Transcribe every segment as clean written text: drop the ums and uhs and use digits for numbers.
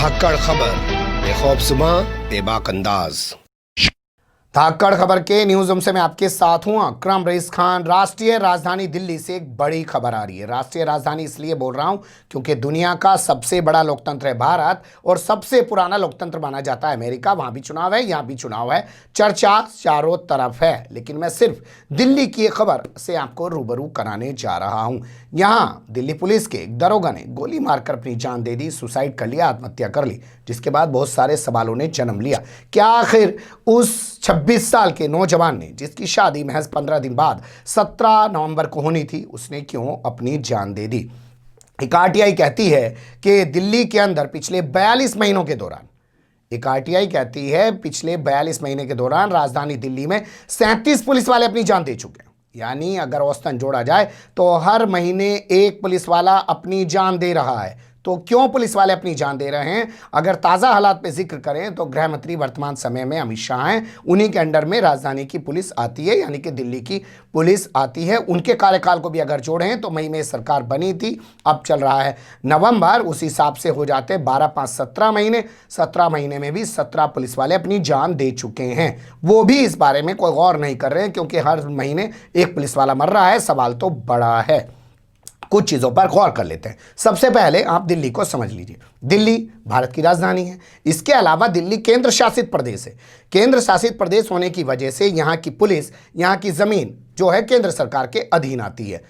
धाकड़ खबर बेखौफसुमा बेबाक अंदाज। धाकड़ खबर के न्यूज रूम से मैं आपके साथ हूं अकरम रईस खान। राष्ट्रीय राजधानी दिल्ली से एक बड़ी खबर आ रही है। राष्ट्रीय राजधानी इसलिए बोल रहा हूं क्योंकि दुनिया का सबसे बड़ा लोकतंत्र है भारत और सबसे पुराना लोकतंत्र माना जाता है अमेरिका। वहां भी चुनाव है, यहां भी चुनाव है, चर्चा चारों तरफ है। लेकिन मैं सिर्फ दिल्ली की एक खबर से आपको रूबरू कराने जा रहा हूं। यहां दिल्ली पुलिस के एक दरोगा ने गोली मारकर अपनी जान दे दी, सुसाइड कर लिया, आत्महत्या कर ली, जिसके बाद बहुत सारे सवालों ने जन्म लिया। क्या आखिर उस 26 साल के नौजवान ने, जिसकी शादी महज 15 दिन बाद 17 नवंबर को होनी थी, उसने क्यों अपनी जान दे दी? एक आरटीआई कहती है कि दिल्ली के अंदर पिछले 42 महीनों के दौरान पिछले 42 महीने के दौरान राजधानी दिल्ली में 37 पुलिस वाले अपनी जान दे चुके हैं। यानी अगर औसतन जोड़ा जाए तो हर महीने एक पुलिस वाला अपनी जान दे रहा है। तो क्यों पुलिस वाले अपनी जान दे रहे हैं? अगर ताज़ा हालात पे जिक्र करें तो गृह मंत्री वर्तमान समय में अमित शाह हैं। उन्हीं के अंडर में राजधानी की पुलिस आती है, यानी कि दिल्ली की पुलिस आती है। उनके कार्यकाल को भी अगर जोड़ें तो मई में सरकार बनी थी, अब चल रहा है नवंबर, उस हिसाब से हो जाते 12 5 17 महीने। 17 महीने में भी 17 पुलिस वाले अपनी जान दे चुके हैं। वो भी इस बारे में कोई गौर नहीं कर रहे हैं क्योंकि हर महीने एक पुलिस वाला मर रहा है। सवाल तो बड़ा है। कुछ चीज़ों पर गौर कर लेते हैं। सबसे पहले आप दिल्ली को समझ लीजिए। दिल्ली भारत की राजधानी है। इसके अलावा दिल्ली केंद्र शासित प्रदेश है। केंद्र शासित प्रदेश होने की वजह से यहाँ की पुलिस, यहाँ की ज़मीन जो है केंद्र सरकार के अधीन आती है।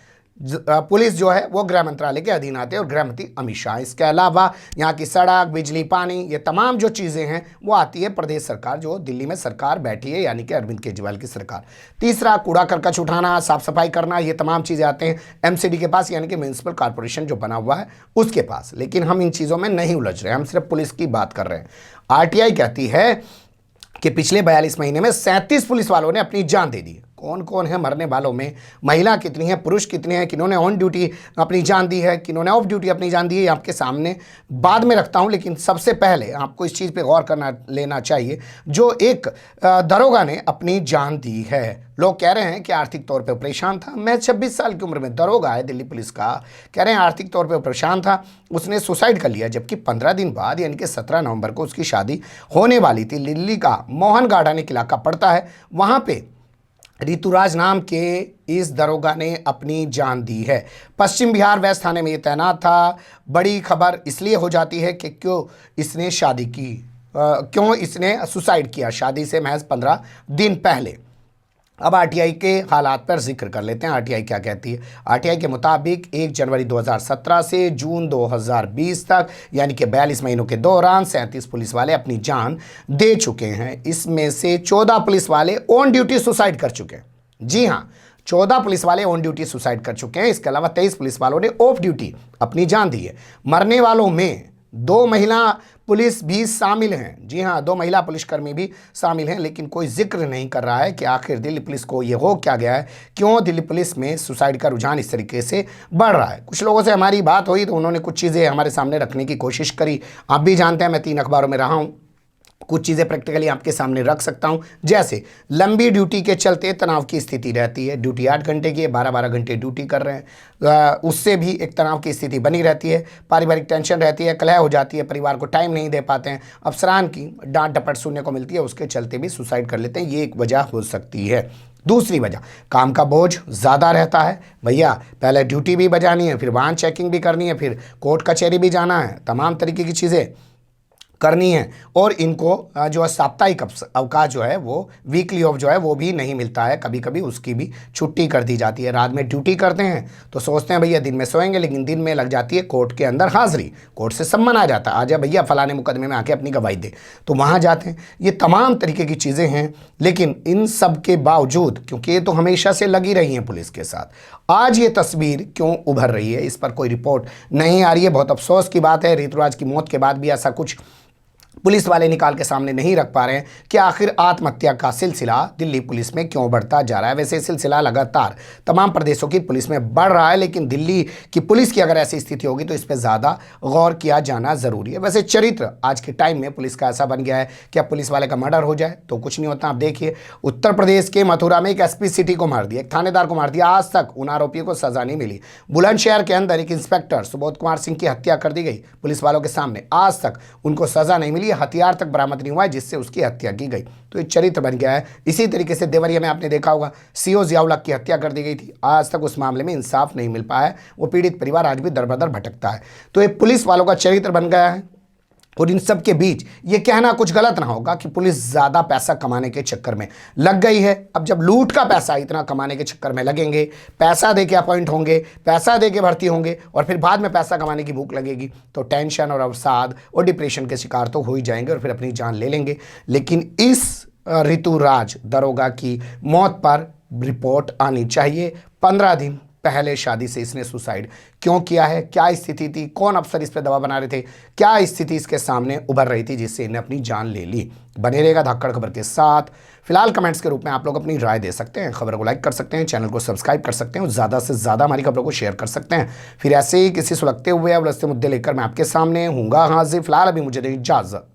पुलिस जो है वो गृह मंत्रालय के अधीन आते हैं और गृह मंत्री अमित शाह। इसके अलावा यहाँ की सड़क, बिजली, पानी, ये तमाम जो चीज़ें हैं वो आती है प्रदेश सरकार, जो दिल्ली में सरकार बैठी है, यानी कि अरविंद केजरीवाल की सरकार। तीसरा, कूड़ा करकट उठाना, साफ सफाई करना, ये तमाम चीज़ें आते हैं एमसीडी के पास, यानी कि म्यूनसिपल कॉर्पोरेशन जो बना हुआ है उसके पास। लेकिन हम इन चीज़ों में नहीं उलझ रहे, हम सिर्फ पुलिस की बात कर रहे हैं। आरटीआई कहती है कि पिछले 42 महीने में 37 पुलिस वालों ने अपनी जान दे दी। कौन कौन है मरने वालों में? महिला कितनी है, पुरुष कितने हैं, किन्होंने ऑन ड्यूटी अपनी जान दी है, किन्होंने ऑफ ड्यूटी अपनी जान दी है, आपके सामने बाद में रखता हूं। लेकिन सबसे पहले आपको इस चीज़ पे गौर करना लेना चाहिए, जो एक दरोगा ने अपनी जान दी है। लोग कह रहे हैं कि आर्थिक तौर पे परेशान था। मैं 26 साल की उम्र में, दरोगा है दिल्ली पुलिस का, कह रहे हैं आर्थिक तौर पे परेशान था, उसने सुसाइड कर लिया। जबकि 15 दिन बाद यानी कि 17 नवंबर को उसकी शादी होने वाली थी। दिल्ली का मोहन गार्डन एक इलाका पड़ता है, वहाँ पे ऋतुराज नाम के इस दरोगा ने अपनी जान दी है। पश्चिम बिहार वेस्ट थाने में ये तैनात था। बड़ी खबर इसलिए हो जाती है कि क्यों इसने शादी की, क्यों इसने सुसाइड किया शादी से महज 15 दिन पहले। अब आरटीआई के हालात पर जिक्र कर लेते हैं। आरटीआई क्या कहती है? आरटीआई के मुताबिक 1 जनवरी 2017 से जून 2020 तक, यानी कि 42 महीनों के दौरान 37 पुलिस वाले अपनी जान दे चुके हैं। इसमें से 14 पुलिस वाले ऑन ड्यूटी सुसाइड कर चुके हैं। जी हाँ, 14 पुलिस वाले ऑन ड्यूटी सुसाइड कर चुके हैं। इसके अलावा 23 पुलिस वालों ने ऑफ ड्यूटी अपनी जान दी है। मरने वालों में 2 महिला पुलिस भी शामिल हैं। जी हाँ, 2 महिला पुलिसकर्मी भी शामिल हैं। लेकिन कोई जिक्र नहीं कर रहा है कि आखिर दिल्ली पुलिस को ये हो क्या गया है, क्यों दिल्ली पुलिस में सुसाइड का रुझान इस तरीके से बढ़ रहा है। कुछ लोगों से हमारी बात हुई तो उन्होंने कुछ चीज़ें हमारे सामने रखने की कोशिश करी। आप भी जानते हैं मैं 3 अखबारों में रहा हूँ, कुछ चीज़ें प्रैक्टिकली आपके सामने रख सकता हूं। जैसे लंबी ड्यूटी के चलते तनाव की स्थिति रहती है। ड्यूटी 8 घंटे की है, 12-12 घंटे ड्यूटी कर रहे हैं, उससे भी एक तनाव की स्थिति बनी रहती है। पारिवारिक टेंशन रहती है, कलह हो जाती है, परिवार को टाइम नहीं दे पाते हैं, अफसरान की डांट डपट सुनने को मिलती है, उसके चलते भी सुसाइड कर लेते हैं। ये एक वजह हो सकती है। दूसरी वजह, काम का बोझ ज़्यादा रहता है। भैया पहले ड्यूटी भी बजानी है, फिर वाहन चेकिंग भी करनी है, फिर कोर्ट कचहरी भी जाना है, तमाम तरीके की चीज़ें करनी है। और इनको जो है साप्ताहिक अवकाश जो है वो वीकली ऑफ जो है वो भी नहीं मिलता है। कभी कभी उसकी भी छुट्टी कर दी जाती है। रात में ड्यूटी करते हैं तो सोचते हैं भैया दिन में सोएंगे, लेकिन दिन में लग जाती है कोर्ट के अंदर हाजिरी। कोर्ट से सम्मन आ जाता है, आजा भैया फलाने मुकदमे में आके अपनी गवाही दे, तो वहाँ जाते हैं। ये तमाम तरीके की चीज़ें हैं। लेकिन इन सब के बावजूद, क्योंकि ये तो हमेशा से लगी रही हैं पुलिस के साथ, आज ये तस्वीर क्यों उभर रही है, इस पर कोई रिपोर्ट नहीं आ रही है। बहुत अफसोस की बात है। ऋतुराज की मौत के बाद भी ऐसा कुछ पुलिस वाले निकाल के सामने नहीं रख पा रहे हैं कि आखिर आत्महत्या का सिलसिला दिल्ली पुलिस में क्यों बढ़ता जा रहा है। वैसे सिलसिला लगातार तमाम प्रदेशों की पुलिस में बढ़ रहा है, लेकिन दिल्ली की पुलिस की अगर ऐसी स्थिति होगी तो इस पर ज़्यादा गौर किया जाना ज़रूरी है। वैसे चरित्र आज के टाइम में पुलिस का ऐसा बन गया है कि अब पुलिस वाले का मर्डर हो जाए तो कुछ नहीं होता। आप देखिए, उत्तर प्रदेश के मथुरा में एक एसपी सिटी को मार दिया, एक थानेदार को मार दिया, आज तक उन आरोपियों को सजा नहीं मिली। बुलंदशहर के अंदर एक इंस्पेक्टर सुबोध कुमार सिंह की हत्या कर दी गई पुलिस वालों के सामने, आज तक उनको सजा नहीं मिली, हथियार तक बरामद नहीं हुआ है जिससे उसकी हत्या की गई। तो ये चरित्र बन गया है। इसी तरीके से देवरिया में आपने देखा होगा, सीओ जियाउल हक की हत्या कर दी गई थी, आज तक उस मामले में इंसाफ नहीं मिल पाया है। वो पीड़ित परिवार आज भी दर बदर भटकता है। तो ये पुलिस वालों का चरित्र बन गया है। और इन सब के बीच ये कहना कुछ गलत ना होगा कि पुलिस ज़्यादा पैसा कमाने के चक्कर में लग गई है। अब जब लूट का पैसा इतना कमाने के चक्कर में लगेंगे, पैसा दे के अपॉइंट होंगे, पैसा दे के भर्ती होंगे और फिर बाद में पैसा कमाने की भूख लगेगी तो टेंशन और अवसाद और डिप्रेशन के शिकार तो हो ही जाएंगे और फिर अपनी जान ले लेंगे। लेकिन इस ऋतुराज दरोगा की मौत पर रिपोर्ट आनी चाहिए। 15 दिन पहले शादी से इसने सुसाइड क्यों किया है, क्या स्थिति थी, कौन अफसर इस पर दबाव बना रहे थे, क्या स्थिति इसके सामने उभर रही थी जिससे इन्हें अपनी जान ले ली। बने रहेगा धाकड़ खबर के साथ। फिलहाल कमेंट्स के रूप में आप लोग अपनी राय दे सकते हैं, खबर को लाइक कर सकते हैं, चैनल को सब्सक्राइब कर सकते हैं और ज़्यादा से ज़्यादा हमारी खबरों को शेयर कर सकते हैं। फिर ऐसे ही किसी सुलगते हुए या उलझते मुद्दे लेकर मैं आपके सामने हूँगा हाजिर। फिलहाल अभी मुझे दें इजाज़त।